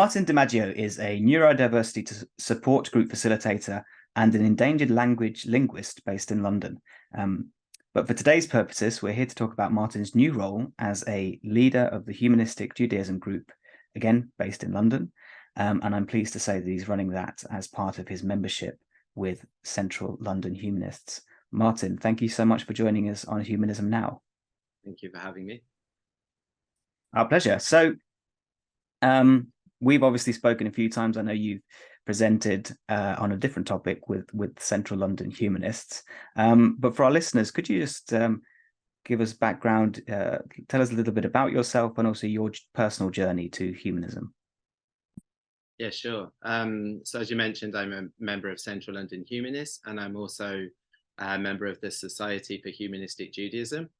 Martin Di Maggio is a neurodiversity support group facilitator and an endangered language linguist based in London. But for today's purposes, we're here to talk about Martin's new role as a leader of the Humanistic Judaism group, again, based in London. And I'm pleased to say that he's running that as part of his membership with Central London Humanists. Martin, thank you so much for joining us on Humanism Now. Thank you for having me. Our pleasure. So we've obviously spoken a few times. I know you've presented on a different topic with Central London Humanists. But for our listeners, could you just give us background, tell us a little bit about yourself and also your personal journey to humanism? Yeah, sure. So as you mentioned, I'm a member of Central London Humanists, and I'm also a member of the Society for Humanistic Judaism.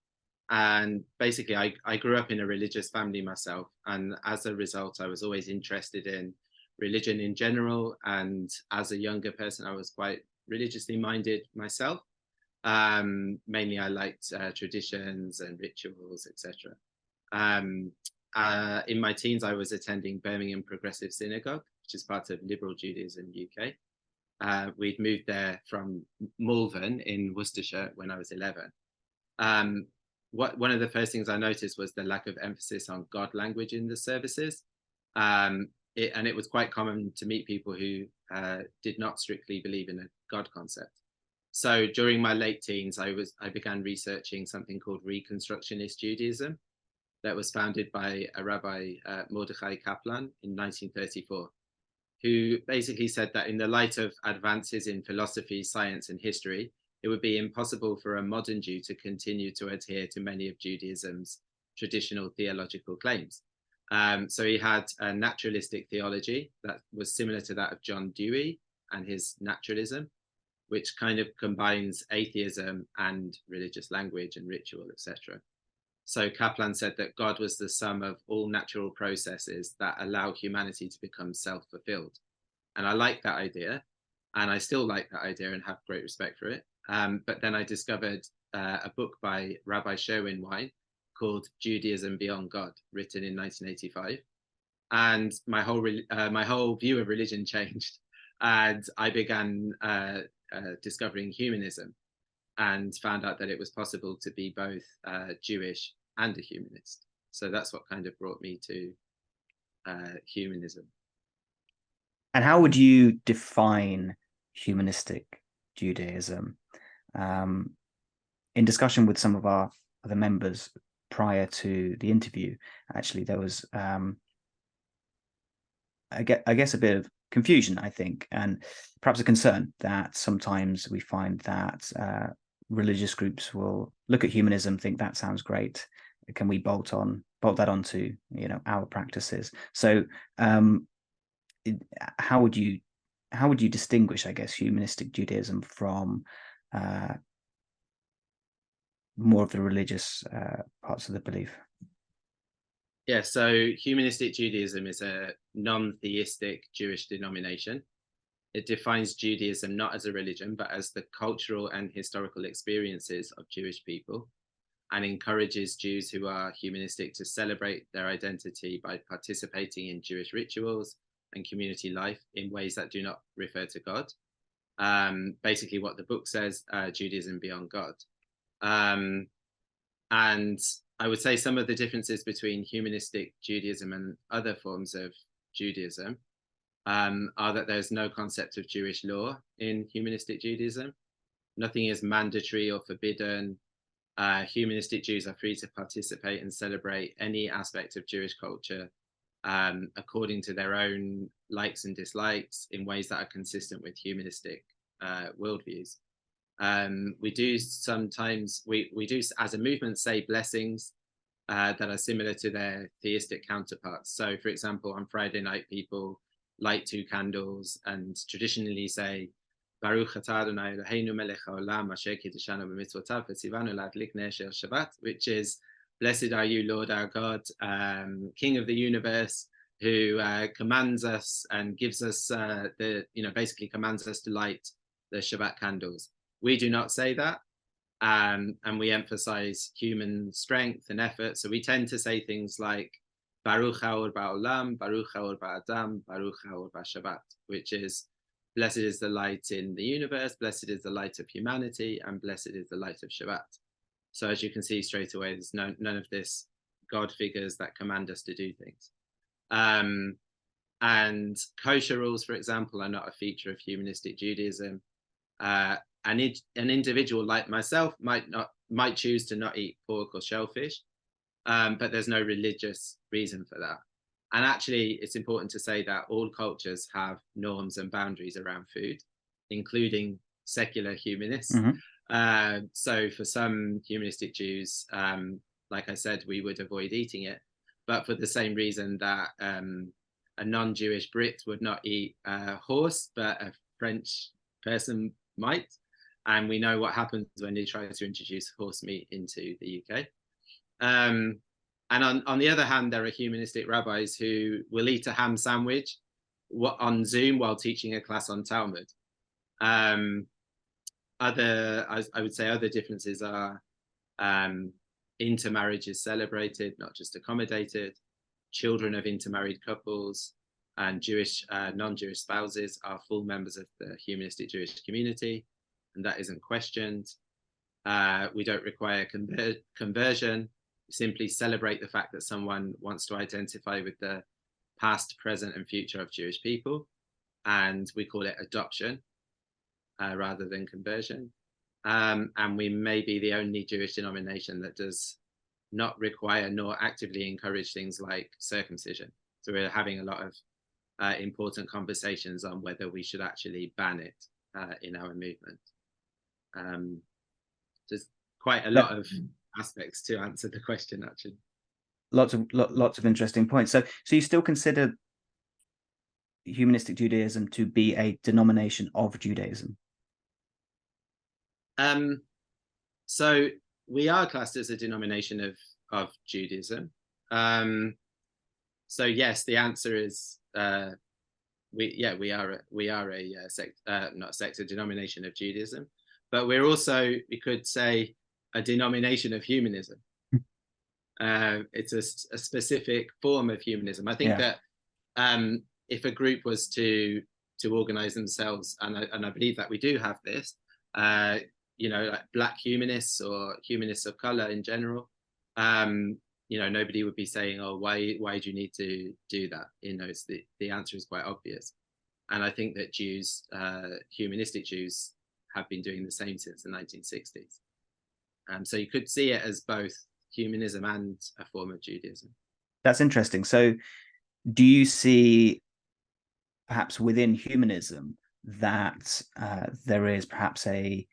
And basically, I grew up in a religious family myself. And as a result, I was always interested in religion in general. And as a younger person, I was quite religiously minded myself. Mainly, I liked traditions and rituals, etc. In my teens, I was attending Birmingham Progressive Synagogue, which is part of Liberal Judaism UK. We'd moved there from Malvern in Worcestershire when I was 11. One of the first things I noticed was the lack of emphasis on God language in the services. And it was quite common to meet people who did not strictly believe in a God concept. So during my late teens, I began researching something called Reconstructionist Judaism that was founded by a Rabbi Mordechai Kaplan in 1934, who basically said that in the light of advances in philosophy, science, and history, it would be impossible for a modern Jew to continue to adhere to many of Judaism's traditional theological claims. So he had a naturalistic theology that was similar to that of John Dewey and his naturalism, which kind of combines atheism and religious language and ritual, etc. So Kaplan said that God was the sum of all natural processes that allow humanity to become self-fulfilled. And I like that idea, and I still like that idea and have great respect for it. But then I discovered a book by Rabbi Sherwin-Wine called Judaism Beyond God, written in 1985. And my whole view of religion changed. And I began discovering humanism and found out that it was possible to be both Jewish and a humanist. So that's what kind of brought me to humanism. And how would you define humanistic Judaism? In discussion with some of our other members prior to the interview, actually, there was, I guess, a bit of confusion, I think, and perhaps a concern that sometimes we find that religious groups will look at humanism, think that sounds great. Can we bolt that onto, our practices? So how would you distinguish, I guess, humanistic Judaism from more of the religious parts of the belief? Yeah, so Humanistic Judaism is a non-theistic Jewish denomination. It defines Judaism not as a religion, but as the cultural and historical experiences of Jewish people, and encourages Jews who are humanistic to celebrate their identity by participating in Jewish rituals and community life in ways that do not refer to God. Basically what the book says, Judaism Beyond God. And I would say some of the differences between humanistic Judaism and other forms of Judaism are that there's no concept of Jewish law in humanistic Judaism. Nothing is mandatory or forbidden. Humanistic Jews are free to participate and celebrate any aspect of Jewish culture according to their own likes and dislikes in ways that are consistent with humanistic worldviews. We do sometimes, we do as a movement say blessings that are similar to their theistic counterparts. So for example, on Friday night, people light 2 candles and traditionally say, Baruch atah Adonai Eloheinu melech haolam asher kiddushanu b'mitzvotav v'tzivanu l'adlik ner shel Shabbat, which is, blessed are you, Lord our God, King of the universe, who commands us and gives us basically commands us to light the Shabbat candles. We do not say that, and we emphasize human strength and effort. So we tend to say things like, Baruch Haor Ba'olam, Baruch Haor Ba'adam, Baruch Haor Ba'Shabbat, which is blessed is the light in the universe, blessed is the light of humanity, and blessed is the light of Shabbat. So as you can see straight away, there's none of this God figures that command us to do things. And kosher rules, for example, are not a feature of humanistic Judaism. An individual like myself might choose to not eat pork or shellfish, but there's no religious reason for that. And actually, it's important to say that all cultures have norms and boundaries around food, including secular humanists. Mm-hmm. So for some humanistic Jews, like I said, we would avoid eating it, but for the same reason that a non-Jewish Brit would not eat horse, but a French person might. And we know what happens when they try to introduce horse meat into the UK. And on the other hand, there are humanistic rabbis who will eat a ham sandwich on Zoom while teaching a class on Talmud. I would say other differences are intermarriage is celebrated, not just accommodated. Children of intermarried couples and Jewish non-Jewish spouses are full members of the humanistic Jewish community, and that isn't questioned. We don't require conversion. We simply celebrate the fact that someone wants to identify with the past, present, and future of Jewish people, and we call it adoption rather than conversion. And we may be the only Jewish denomination that does not require nor actively encourage things like circumcision. So we're having a lot of important conversations on whether we should actually ban it in our movement. There's quite a lot of aspects to answer the question, actually. Lots of interesting points. So you still consider humanistic Judaism to be a denomination of Judaism? So we are classed as a denomination of Judaism. So yes, the answer is we are a sect, not a sect, a denomination of Judaism, but we're also, we could say, a denomination of humanism. It's a specific form of humanism. I think that if a group was to organize themselves, and I believe that we do have this, like Black humanists or humanists of color in general, nobody would be saying, oh, why do you need to do that? It's the answer is quite obvious. And I think that Jews, humanistic Jews, have been doing the same since the 1960s. So you could see it as both humanism and a form of Judaism. That's interesting. So do you see perhaps within humanism that there is perhaps a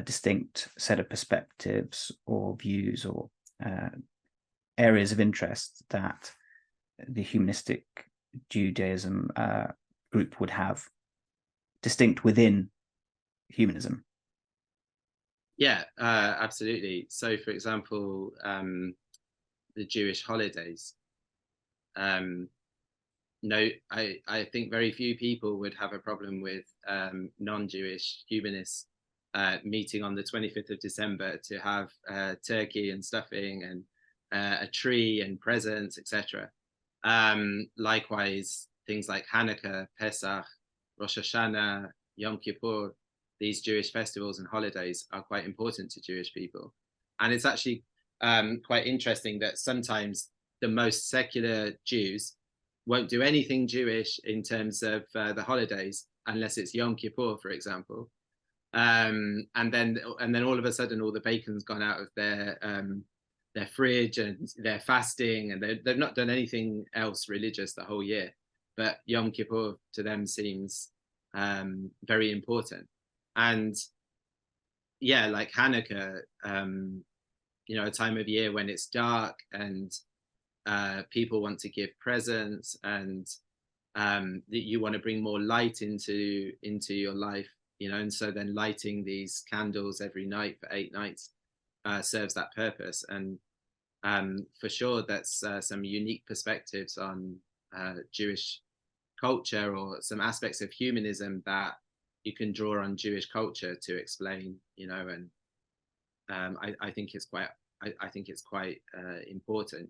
distinct set of perspectives or views or areas of interest that the humanistic Judaism group would have distinct within humanism? Yeah, absolutely. So, for example, the Jewish holidays. No, I think very few people would have a problem with non-Jewish humanists meeting on the 25th of December to have turkey and stuffing and a tree and presents, etc. Likewise, things like Hanukkah, Pesach, Rosh Hashanah, Yom Kippur, these Jewish festivals and holidays are quite important to Jewish people. And it's actually quite interesting that sometimes the most secular Jews won't do anything Jewish in terms of the holidays unless it's Yom Kippur, for example. And then all of a sudden, all the bacon's gone out of their fridge and they're fasting and they've not done anything else religious the whole year. But Yom Kippur to them seems very important. And yeah, like Hanukkah, a time of year when it's dark and people want to give presents and that you want to bring more light into your life, and so then lighting these candles every night for 8 nights serves that purpose. And for sure, that's some unique perspectives on Jewish culture or some aspects of humanism that you can draw on Jewish culture to explain, and I think it's quite important,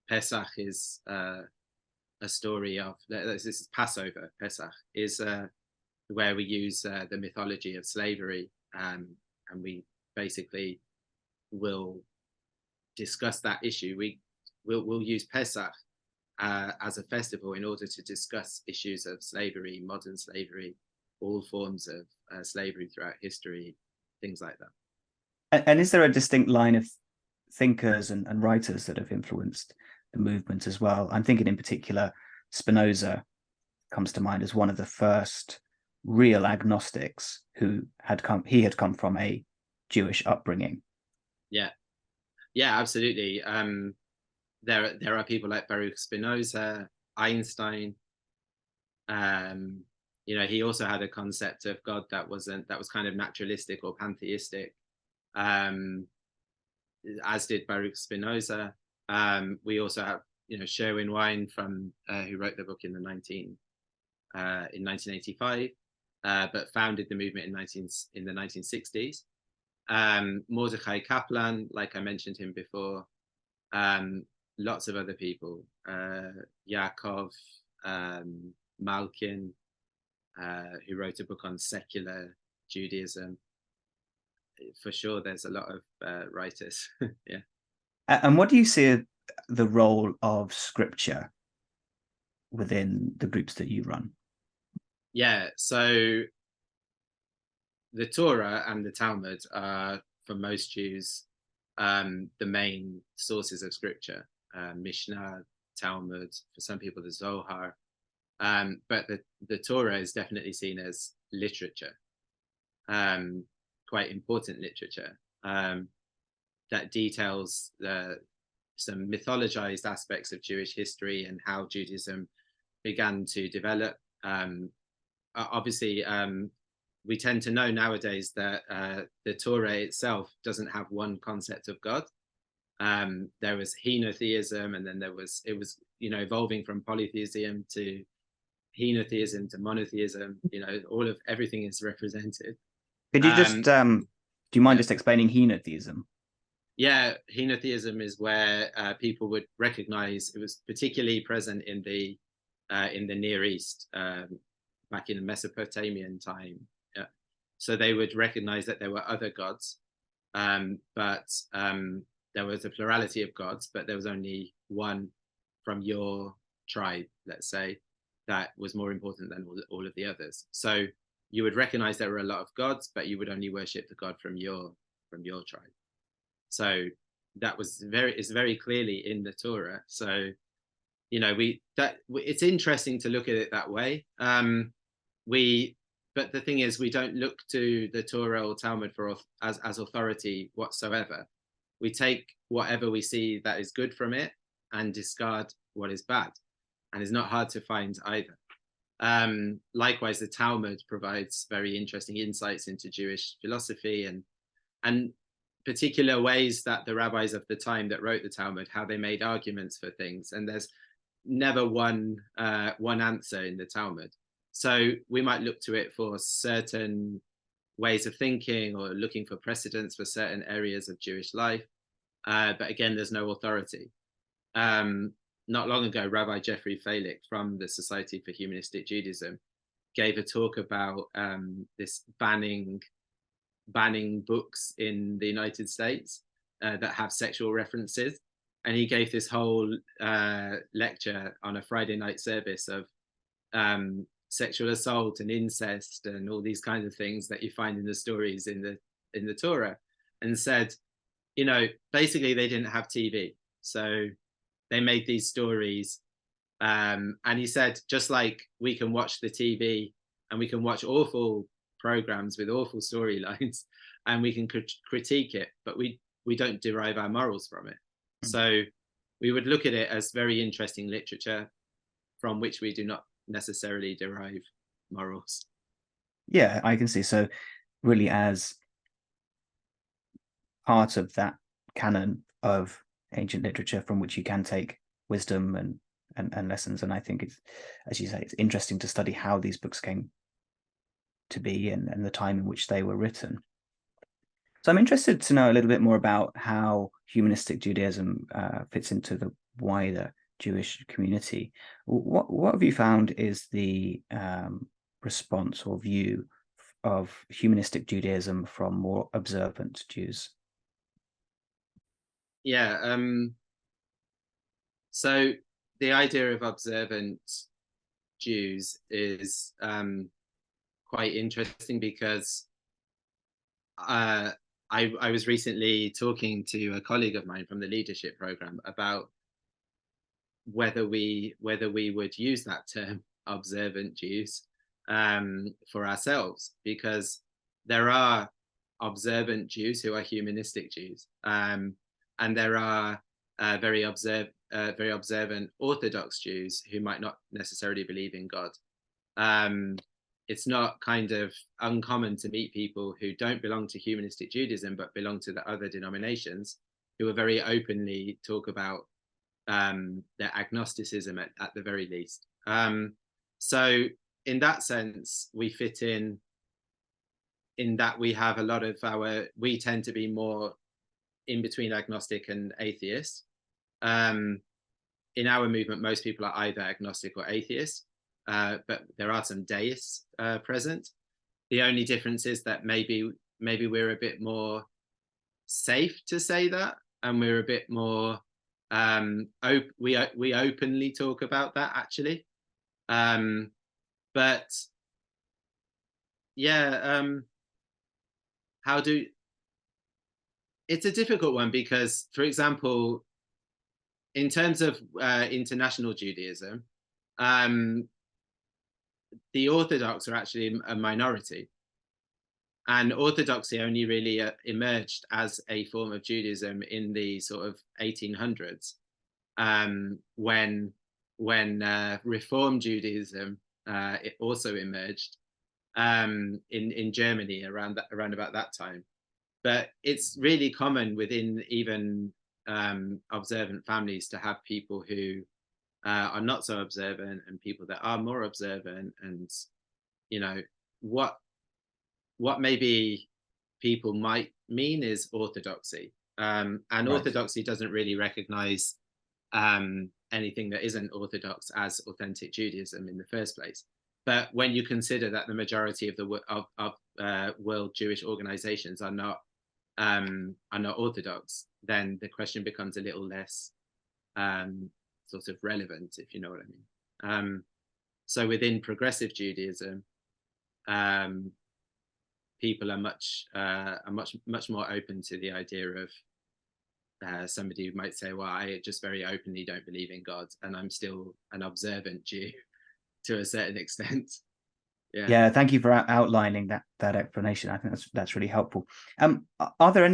Pesach is a story of, this is Passover. Pesach is where we use the mythology of slavery, and we basically will discuss that issue. We'll use Pesach as a festival in order to discuss issues of slavery, modern slavery, all forms of slavery throughout history, things like that. And is there a distinct line of thinkers and writers that have influenced the movement as well? I'm thinking in particular, Spinoza comes to mind as one of the first real agnostics who had come from a Jewish upbringing. Yeah, absolutely. There are people like Baruch Spinoza, Einstein. He also had a concept of God that was kind of naturalistic or pantheistic, as did Baruch Spinoza. We also have Sherwin Wine from who wrote the book in 1985, but founded the movement in the 1960s. Mordechai Kaplan, like I mentioned him before. Lots of other people, Yaakov Malkin, who wrote a book on secular Judaism. For sure, there's a lot of writers. Yeah. And what do you see the role of scripture within the groups that you run? Yeah, so the Torah and the Talmud are, for most Jews, the main sources of scripture. Mishnah, Talmud, for some people the Zohar, but the Torah is definitely seen as literature, quite important literature, that details some mythologized aspects of Jewish history and how Judaism began to develop. Obviously, we tend to know nowadays that the Torah itself doesn't have one concept of God. There was henotheism, and then it was evolving from polytheism to henotheism to monotheism. Everything is represented. Could you just do you mind just explaining henotheism? Yeah, henotheism is where people would recognize, it was particularly present in the Near East, back in the Mesopotamian time. Yeah. So they would recognize that there were other gods, but there was a plurality of gods, but there was only one from your tribe, let's say, that was more important than all of the others. So you would recognize there were a lot of gods, but you would only worship the God from your tribe. So that is very clearly in the Torah. So it's interesting to look at it that way. But the thing is, we don't look to the Torah or Talmud as authority whatsoever. We take whatever we see that is good from it and discard what is bad, and it's not hard to find either. Likewise, the Talmud provides very interesting insights into Jewish philosophy and particular ways that the rabbis of the time that wrote the Talmud, how they made arguments for things. And there's never one answer in the Talmud. So we might look to it for certain ways of thinking or looking for precedents for certain areas of Jewish life. But again, there's no authority. Not long ago, Rabbi Jeffrey Falick from the Society for Humanistic Judaism gave a talk about this banning books in the United States that have sexual references. And he gave this whole lecture on a Friday night service of sexual assault and incest and all these kinds of things that you find in the stories in the Torah, and said, basically they didn't have TV, so they made these stories. And he said, just like we can watch the TV and we can watch awful programs with awful storylines and we can critique it, but we don't derive our morals from it. So we would look at it as very interesting literature from which we do not necessarily derive morals. Yeah, I can see. So really as part of that canon of ancient literature from which you can take wisdom and lessons. And I think it's, as you say, it's interesting to study how these books came to be and the time in which they were written. So I'm interested to know a little bit more about how Humanistic Judaism fits into the wider Jewish community. What have you found is the response or view of Humanistic Judaism from more observant Jews? Yeah, so the idea of observant Jews is quite interesting, because I was recently talking to a colleague of mine from the leadership program about whether we would use that term observant Jews for ourselves, because there are observant Jews who are humanistic Jews, and there are very observant Orthodox Jews who might not necessarily believe in God. It's not kind of uncommon to meet people who don't belong to Humanistic Judaism but belong to the other denominations, who are very openly talk about their agnosticism at the very least. So in that sense, we fit in that we have a lot of we tend to be more in between agnostic and atheist. In our movement, most people are either agnostic or atheist, but there are some deists present. The only difference is that maybe we're a bit more safe to say that, and we're a bit more we openly talk about that, actually. But yeah, it's a difficult one, because, for example, in terms of international Judaism, the Orthodox are actually a minority. And Orthodoxy only really emerged as a form of Judaism in the sort of 1800s, when Reform Judaism it also emerged in Germany around about that time. But it's really common within even observant families to have people who are not so observant and people that are more observant. And what maybe people might mean is orthodoxy, and right. Orthodoxy doesn't really recognize anything that isn't orthodox as authentic Judaism in the first place. But when you consider that the majority of the world Jewish organizations are not orthodox, then the question becomes a little less sort of relevant, if you know what I mean. So within progressive Judaism, people are much more open to the idea of somebody who might say, well, I just very openly don't believe in God, and I'm still an observant Jew to a certain extent. Yeah, thank you for outlining that explanation. I think that's really helpful. Are there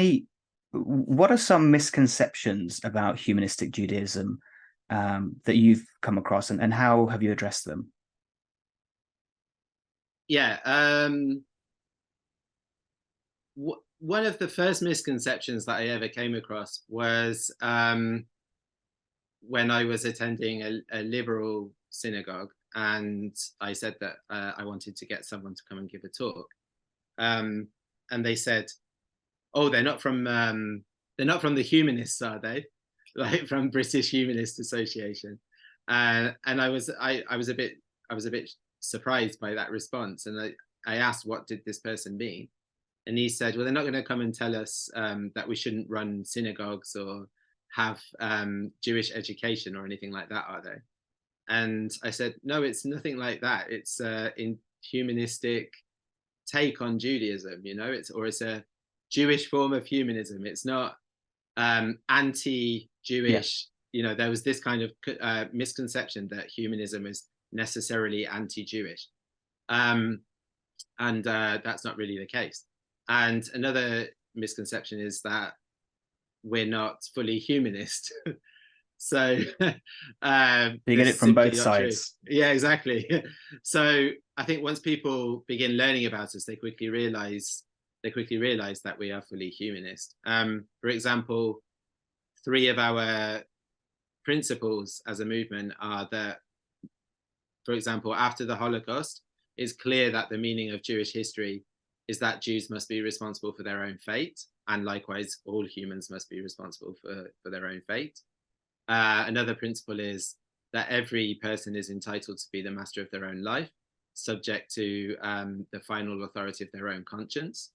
what are some misconceptions about Humanistic Judaism that you've come across, and how have you addressed them? Yeah, one of the first misconceptions that I ever came across was when I was attending a liberal synagogue, and I said that I wanted to get someone to come and give a talk, and they said, "Oh, they're not from the Humanists, are they? Like from British Humanist Association?" And I was a bit surprised by that response, and I asked, what did this person mean? And he said, well, they're not going to come and tell us that we shouldn't run synagogues or have Jewish education or anything like that, are they? And I said, no, it's nothing like that. It's in humanistic take on Judaism, it's a Jewish form of humanism. It's not anti-Jewish. Yeah. There was this kind of misconception that humanism is necessarily anti-Jewish, and that's not really the case. And another misconception is that we're not fully humanist. So you get it from both sides. True. Yeah, exactly. So I think once people begin learning about us, they quickly realize that we are fully humanist. For example, 3 of our principles as a movement are that, for example, after the Holocaust, it's clear that the meaning of Jewish history is that Jews must be responsible for their own fate. and likewise, all humans must be responsible for their own fate. Another principle is that every person is entitled to be the master of their own life, subject to the final authority of their own conscience.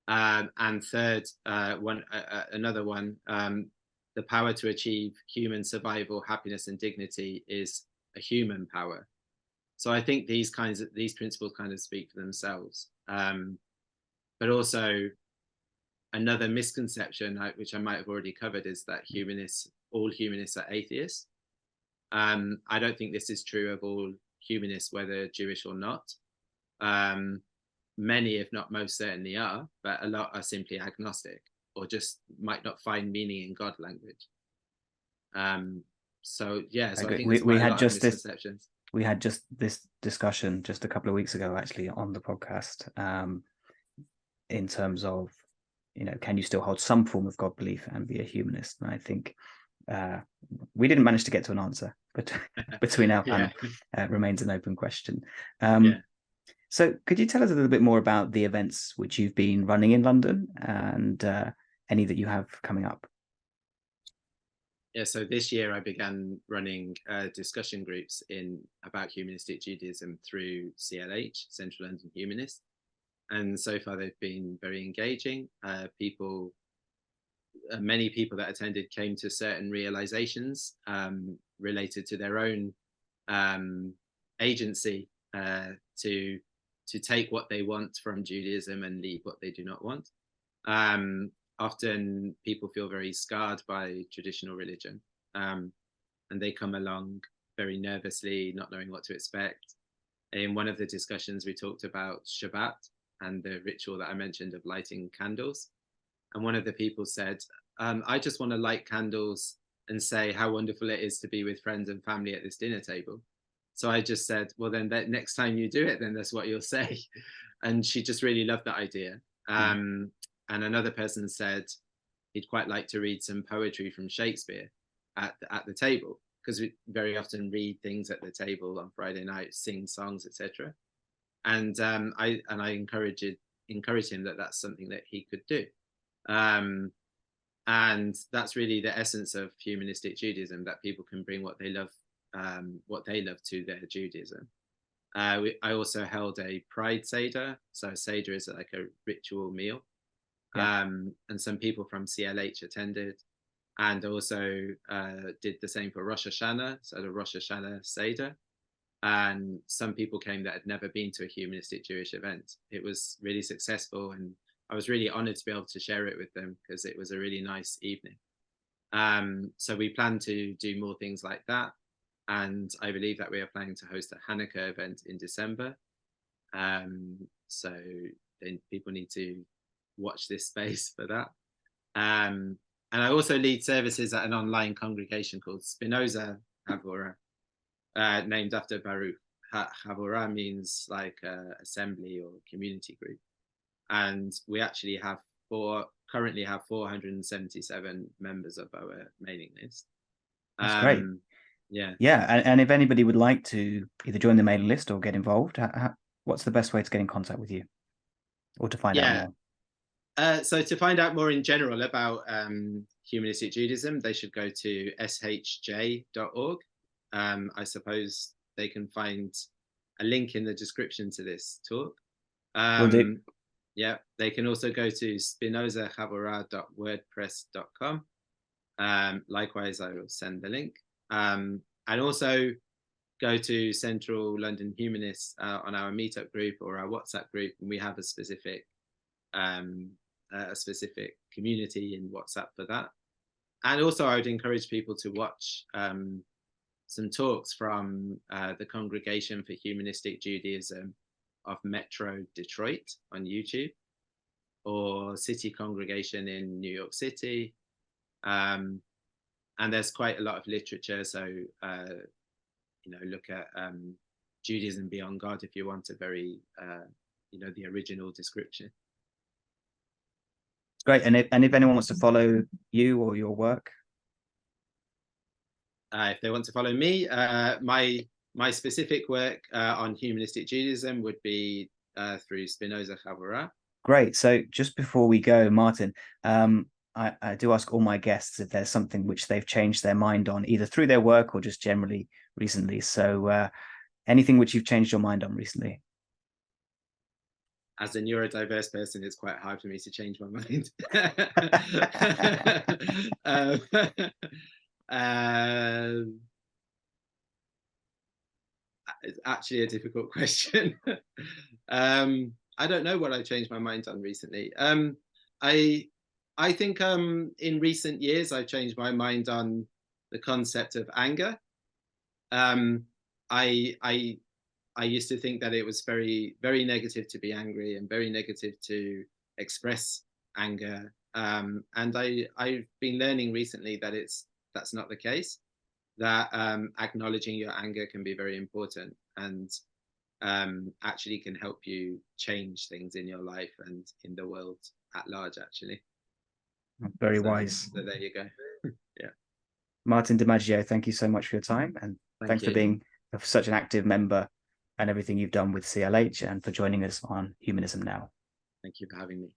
And third, another one, the power to achieve human survival, happiness, and dignity is a human power. So I think these principles kind of speak for themselves. But also, another misconception, which I might have already covered, is that all humanists are atheists. I don't think this is true of all humanists, whether Jewish or not. Many, if not most, certainly are, but a lot are simply agnostic or just might not find meaning in God language. So I think there's quite a lot of misconceptions. We had just this discussion just a couple of weeks ago, actually, on the podcast, in terms of, can you still hold some form of God belief and be a humanist? And I think we didn't manage to get to an answer, but between our panel, remains an open question. So could you tell us a little bit more about the events which you've been running in London and any that you have coming up? Yeah, so this year I began running discussion groups about humanistic Judaism through CLH, Central London Humanists. And so far they've been very engaging. Many people that attended came to certain realizations related to their own agency to take what they want from Judaism and leave what they do not want. Often people feel very scarred by traditional religion, and they come along very nervously, not knowing what to expect. In one of the discussions, we talked about Shabbat and the ritual that I mentioned of lighting candles. And one of the people said, I just want to light candles and say how wonderful it is to be with friends and family at this dinner table. So I just said, well, then next time you do it, then that's what you'll say. And she just really loved that idea. And another person said he'd quite like to read some poetry from Shakespeare at the table, because we very often read things at the table on Friday night, sing songs, etc. And I encouraged him that that's something that he could do. And that's really the essence of humanistic Judaism, that people can bring what they love to their Judaism. I also held a Pride Seder. So Seder is like a ritual meal. And some people from CLH attended, and also did the same for Rosh Hashanah, so the Rosh Hashanah Seder. And some people came that had never been to a humanistic Jewish event. It was really successful, and I was really honored to be able to share it with them because it was a really nice evening. So we plan to do more things like that. And I believe that we are planning to host a Hanukkah event in December. So then people need to watch this space for that. And I also lead services at an online congregation called Spinoza Havurah, named after Baruch. Havurah means like assembly or community group. And we actually currently have 477 members of our mailing list. That's great. Yeah, and if anybody would like to either join the mailing list or get involved, what's the best way to get in contact with you or to find out more? So to find out more in general about humanistic Judaism, they should go to shj.org. I suppose they can find a link in the description to this talk. Will do. Yeah, they can also go to spinozachavurah.wordpress.com. Likewise, I will send the link. And also go to Central London Humanists on our meetup group or our WhatsApp group, and we have a specific community in WhatsApp for that. And also, I would encourage people to watch some talks from the Congregation for Humanistic Judaism of Metro Detroit on YouTube, or City Congregation in New York City. And there's quite a lot of literature, so look at Judaism Beyond God if you want a very the original description. Great. And if anyone wants to follow you or your work, if they want to follow me, my specific work on humanistic Judaism would be through Spinoza Havurah. Great. So just before we go, Martin, I do ask all my guests if there's something which they've changed their mind on, either through their work or just generally recently. So anything which you've changed your mind on recently? As a neurodiverse person, it's quite hard for me to change my mind. um, um, it's actually a difficult question. I don't know what I changed my mind on recently. I I think in recent years I've changed my mind on the concept of anger. Um, I I I used to think that it was very negative to be angry and very negative to express anger. And I've been learning recently that that's not the case. That acknowledging your anger can be very important and actually can help you change things in your life and in the world at large. Actually, Very so, wise. so there you go. Yeah, Martin Di Maggio, thank you so much for your time, and thank thanks for you. being such an active member and everything you've done with CLH and for joining us on Humanism Now. Thank you for having me.